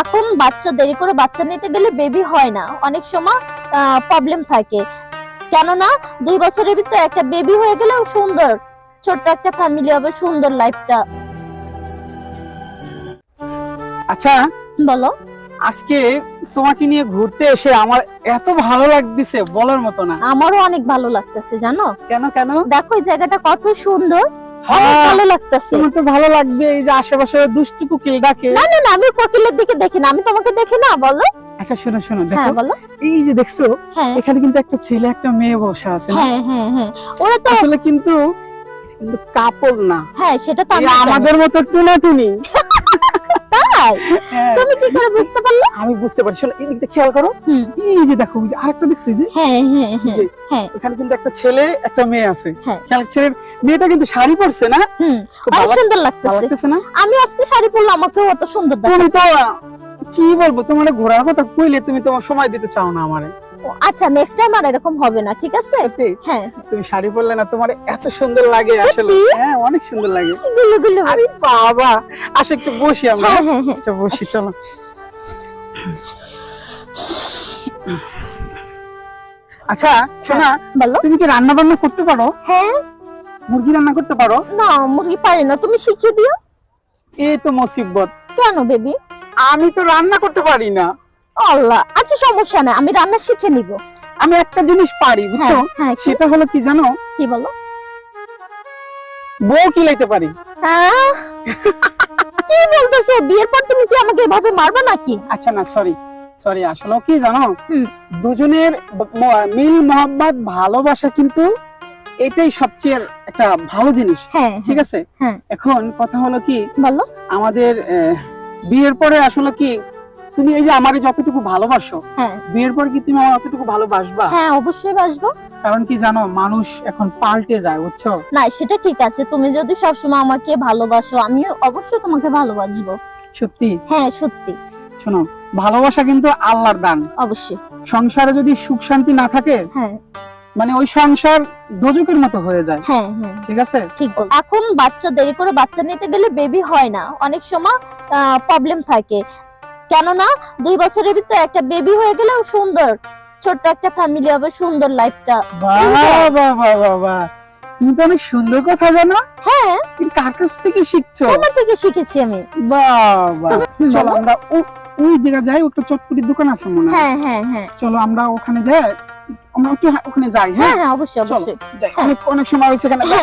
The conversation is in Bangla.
এখন বাচ্চা দেরি করে বাচ্চা নিতে গেলে বেবি হয় না, অনেক সময় প্রবলেম থাকে। কেননা 2 বছরের ভিতরে একটা বেবি হয়ে গেলে সুন্দর ছোট্ট একটা ফ্যামিলি হবে, সুন্দর লাইফটা। আচ্ছা বলো। আজকে তোমাকে নিয়ে ঘুরতে এসে আমার এত ভালো লাগতেছে বলার মতো না। আমারও অনেক ভালো লাগতেছে জানো। কেন কেন? দেখো এই জায়গাটা কত সুন্দর, অনেক ভালো লাগতেছে। তোমার তো ভালো লাগবে এই যে আশেপাশে দুষ্টু কোকিল ডাকে। না না না, আমি কোকিলের দিকে দেখি না, আমি তোমাকে দেখি না। বলো। আচ্ছা শোনো শোনো, হ্যাঁ দেখো বলো। এই যে দেখছো হ্যাঁ এখানে কিন্তু একটা ছেলে একটা মেয়ে বসে আছে না? হ্যাঁ হ্যাঁ হ্যাঁ, ওরা তো আসলে কিন্তু কাপল না, হ্যাঁ সেটা তো এই আমি জানি। আমাদের মতো টুনাটুনি। তাই? হ্যাঁ, তুমি কি করে বুঝতে পারলে? আমি বুঝতে পারছি। শোনো এদিকটা খেয়াল করো, হুম। এই যে দেখো এই যে আরেকটা দেখছো এই যে হ্যাঁ হ্যাঁ হ্যাঁ যে হ্যাঁ এখানে কিন্তু একটা ছেলে একটা মেয়ে আছে। হ্যাঁ। খেয়াল ছেলের মেয়েটা কিন্তু শাড়ি পরছে না? হুম, খুব অনেক ভালো সুন্দর ভালো লাগতেছে। লাগতেছে না? আমি আজকে শাড়ি পরলে আমাকেও অত সুন্দর দেখায়। তুমি তো কি বলবো, তোমার ঘোরার কথা কইলে তুমি তোমার সময় দিতে চাও না আমারে। আচ্ছা নেক্সট টাইম আর এরকম হবে না, ঠিক আছে? সত্যি হ্যাঁ তুমি শাড়ি পরলে না তোমার এত সুন্দর লাগে আসলে। সত্যি? হ্যাঁ অনেক সুন্দর লাগে। গুলো গুলো। আরে বাবা, আসো একটু বসি আমরা। হ্যাঁ হ্যাঁ হ্যাঁ। আচ্ছা বসি চলো। আচ্ছা শোনা, বলো। তুমি কি রান্না বান্না করতে পারো? হ্যাঁ। মুরগি রান্না করতে পারো? না মুরগি পারি না, তুমি শিখিয়ে দিও। এই তো মুসিবত, কেন বেবি? আমি তো রান্না করতে পারি না। আল্লাহ, আচ্ছা সমস্যা নাই, আমি রান্না শিখে নিব। আমি একটা জিনিস পারি বুঝছো, হ্যাঁ হ্যাঁ, কি? সেটা হলো কি জানো, কি বলো? বউ কিলাইতে পারি। হ্যাঁ? কি বলতেছো? বিয়ের পর তুমি কি আমাকে এভাবে মারবে নাকি? আচ্ছা না সরি সরি, আসলে কি জানো, হুম। দুজনের মিল মহব্বত ভালোবাসা কিন্তু এটাই সবচেয়ে একটা ভালো জিনিস, হ্যাঁ ঠিক আছে? হ্যাঁ। এখন কথা হলো কি, বলো। আমাদের বিয়ের পরে আসলে কি তুমি এই যে আমারে যতটুকু ভালোবাসো, হ্যাঁ বিয়ের পর কি তুমি আমার অতটুকু ভালোবাসবা? হ্যাঁ অবশ্যই বাসবো। কারণ কি জানো, মানুষ এখন পাল্টে যায় বুঝছো। না সেটা ঠিক আছে, তুমি যদি সবসময় আমাকে ভালোবাসো আমি অবশ্যই তোমাকে ভালোবাসবো। সত্যি? হ্যাঁ সত্যি। শোনো, ভালোবাসা কিন্তু আল্লাহর দান। অবশ্যই। সংসারে যদি সুখ শান্তি না থাকে, হ্যাঁ মানে ওই সংসার দোজকের মতো হয়ে যায়, হ্যাঁ হ্যাঁ ঠিক আছে? ঠিক বল। এখন বাচ্চা দেরি করে বাচ্চা নিতে গেলে বেবি হয় না, অনেক সময় প্রবলেম থাকে। কেননা 2 বছরের ভিতরে একটা বেবি হয়ে গেলে সুন্দর ছোট্ট একটা ফ্যামিলি হবে, সুন্দর লাইফটা। বাহ বাহ বাহ বাহ বাহ, তুমি তো অনেক সুন্দর কথা জানো। হ্যাঁ তুমি কার কাছ থেকে শিখছো? তোমার থেকে শিখেছি আমি। বাহ বাহ। হুম, চলো বলো। আমরা ওই দিকে যাই, একটা চটপটির দোকান আছে মনে হয়। হ্যাঁ হ্যাঁ হ্যাঁ চলো আমরা ওখানে যাই, আমরা একটু ওখানে যাই। হ্যাঁ হ্যাঁ হ্যাঁ অবশ্যই চলো অবশ্যই। যাই। হ্যাঁ। অনেক সময় হয়েছে এখানে।